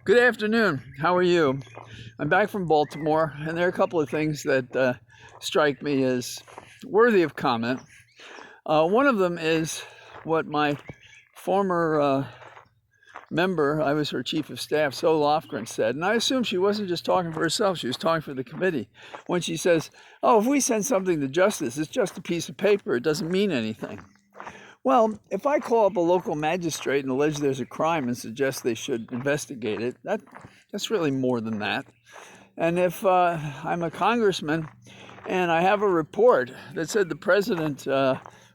Good afternoon. How are you? I'm back from Baltimore, and there are a couple of things that strike me as worthy of comment. One of them is what my former member, I was her chief of staff, Zoe Lofgren, said, and I assume she wasn't just talking for herself, she was talking for the committee, when she says, oh, if we send something to justice, it's just a piece of paper, it doesn't mean anything. Well, if I call up a local magistrate and allege there's a crime and suggest they should investigate it, that's really more than that. And if I'm a congressman and I have a report that said the president,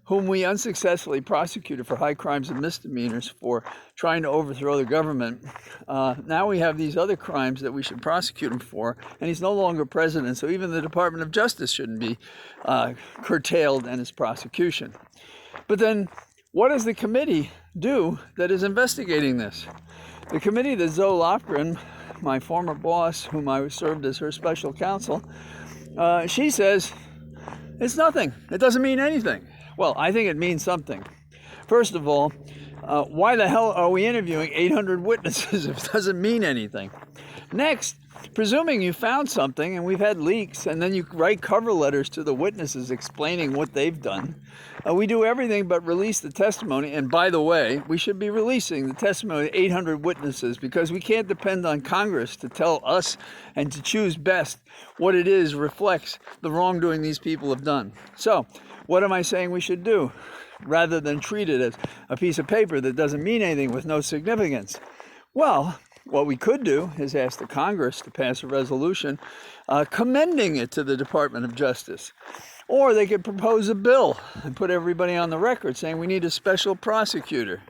whom we unsuccessfully prosecuted for high crimes and misdemeanors for trying to overthrow the government, now we have these other crimes that we should prosecute him for, and he's no longer president, so even the Department of Justice shouldn't be curtailed in its prosecution. But then, what does the committee do that is investigating this? The committee that Zoe Lofgren, my former boss, whom I served as her special counsel, she says, it's nothing. It doesn't mean anything. Well, I think it means something. First of all, why the hell are we interviewing 800 witnesses if it doesn't mean anything? Next, presuming you found something, and we've had leaks, and then you write cover letters to the witnesses explaining what they've done, we do everything but release the testimony. And by the way, we should be releasing the testimony of 800 witnesses because we can't depend on Congress to tell us and to choose best what it is reflects the wrongdoing these people have done. So, what am I saying we should do? Rather than treat it as a piece of paper that doesn't mean anything with no significance. Well, what we could do is ask the Congress to pass a resolution commending it to the Department of Justice. Or they could propose a bill and put everybody on the record saying we need a special prosecutor.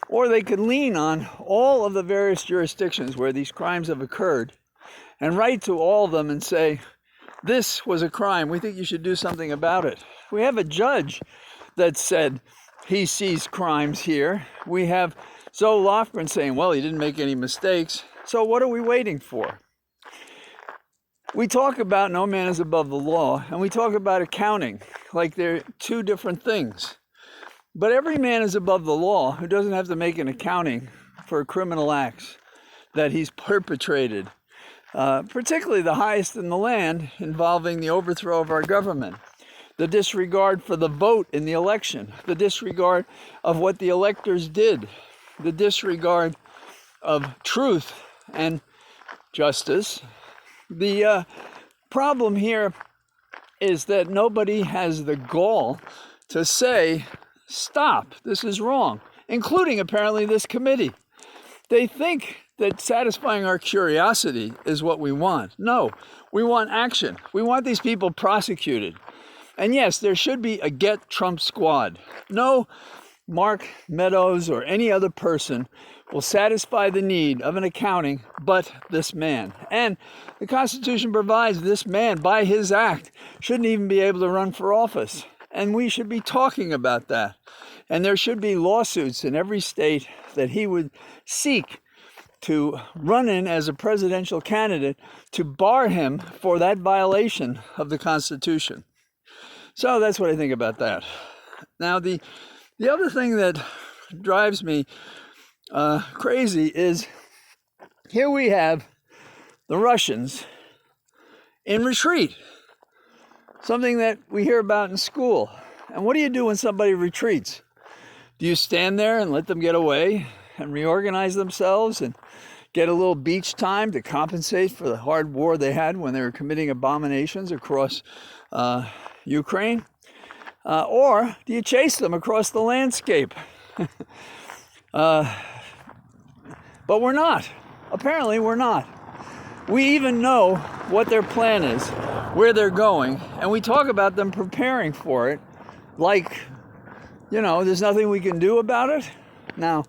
Or they could lean on all of the various jurisdictions where these crimes have occurred and write to all of them and say, this was a crime, we think you should do something about it. We have a judge that said he sees crimes here. We have Zoe Lofgren saying, well, he didn't make any mistakes. So what are we waiting for? We talk about no man is above the law, and we talk about accounting like they're two different things. But every man is above the law who doesn't have to make an accounting for criminal acts that he's perpetrated, particularly the highest in the land involving the overthrow of our government, the disregard for the vote in the election, the disregard of what the electors did, the disregard of truth and justice. The problem here is that nobody has the gall to say, stop, this is wrong, including apparently this committee. They think that satisfying our curiosity is what we want. No, we want action. We want these people prosecuted. And yes, there should be a Get Trump squad. No Mark Meadows or any other person will satisfy the need of an accounting but this man. And the Constitution provides this man, by his act, shouldn't even be able to run for office. And we should be talking about that. And there should be lawsuits in every state that he would seek to run in as a presidential candidate to bar him for that violation of the Constitution. So that's what I think about that. Now, the other thing that drives me crazy is here we have the Russians in retreat, something that we hear about in school. And what do you do when somebody retreats? Do you stand there and let them get away and reorganize themselves and get a little beach time to compensate for the hard war they had when they were committing abominations across Ukraine? Or do you chase them across the landscape? But we're not. Apparently we're not. We even know what their plan is, where they're going, and we talk about them preparing for it like, there's nothing we can do about it. Now,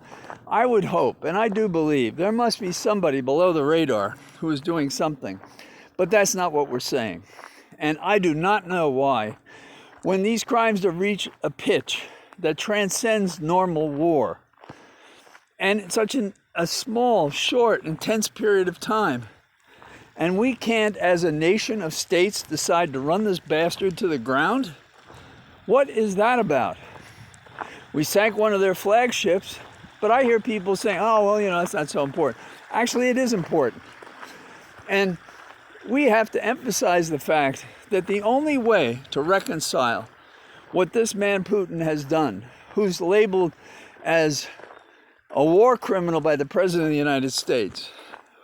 I would hope, and I do believe, there must be somebody below the radar who is doing something. But that's not what we're saying. And I do not know why, when these crimes have reached a pitch that transcends normal war, and such a small, short, intense period of time, and we can't, as a nation of states, decide to run this bastard to the ground? What is that about? We sank one of their flagships. But I hear people saying, oh, well, it's not so important. Actually, it is important. And we have to emphasize the fact that the only way to reconcile what this man Putin has done, who's labeled as a war criminal by the President of the United States,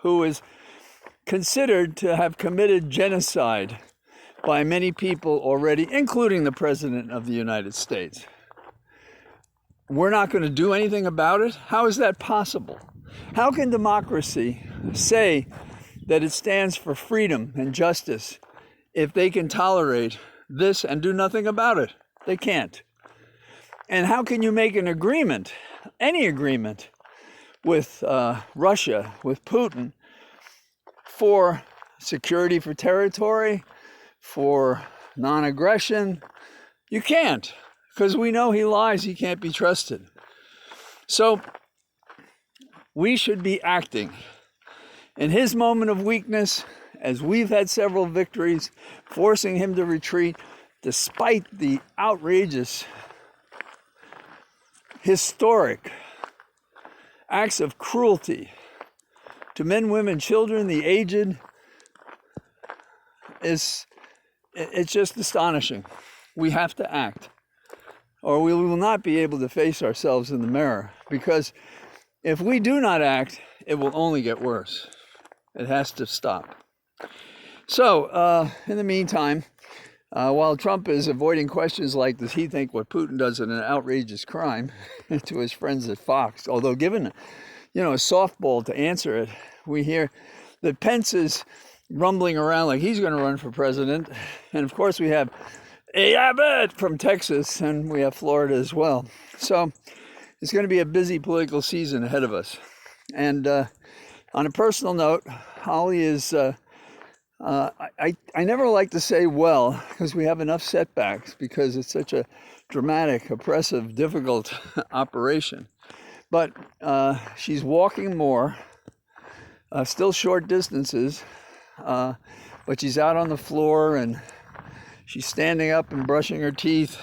who is considered to have committed genocide by many people already, including the President of the United States. We're not going to do anything about it? How is that possible? How can democracy say that it stands for freedom and justice if they can tolerate this and do nothing about it? They can't. And how can you make an agreement, any agreement, with Russia, with Putin, for security for territory, for non-aggression? You can't, because we know he lies, he can't be trusted. So we should be acting. In his moment of weakness, as we've had several victories, forcing him to retreat, despite the outrageous, historic acts of cruelty to men, women, children, the aged, it's just astonishing. We have to act, or we will not be able to face ourselves in the mirror, because if we do not act, it will only get worse. It has to stop. So, in the meantime, while Trump is avoiding questions like, does he think what Putin does is an outrageous crime, to his friends at Fox, although given, a softball to answer it, we hear that Pence is rumbling around like he's going to run for president. And of course, we have Abbott from Texas, and we have Florida as well. So it's going to be a busy political season ahead of us. And on a personal note, Holly is, I never like to say well, because we have enough setbacks, because it's such a dramatic, oppressive, difficult operation. But she's walking more, still short distances, but she's out on the floor and she's standing up and brushing her teeth.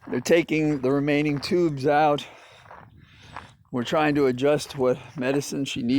They're taking the remaining tubes out. We're trying to adjust what medicine she needs.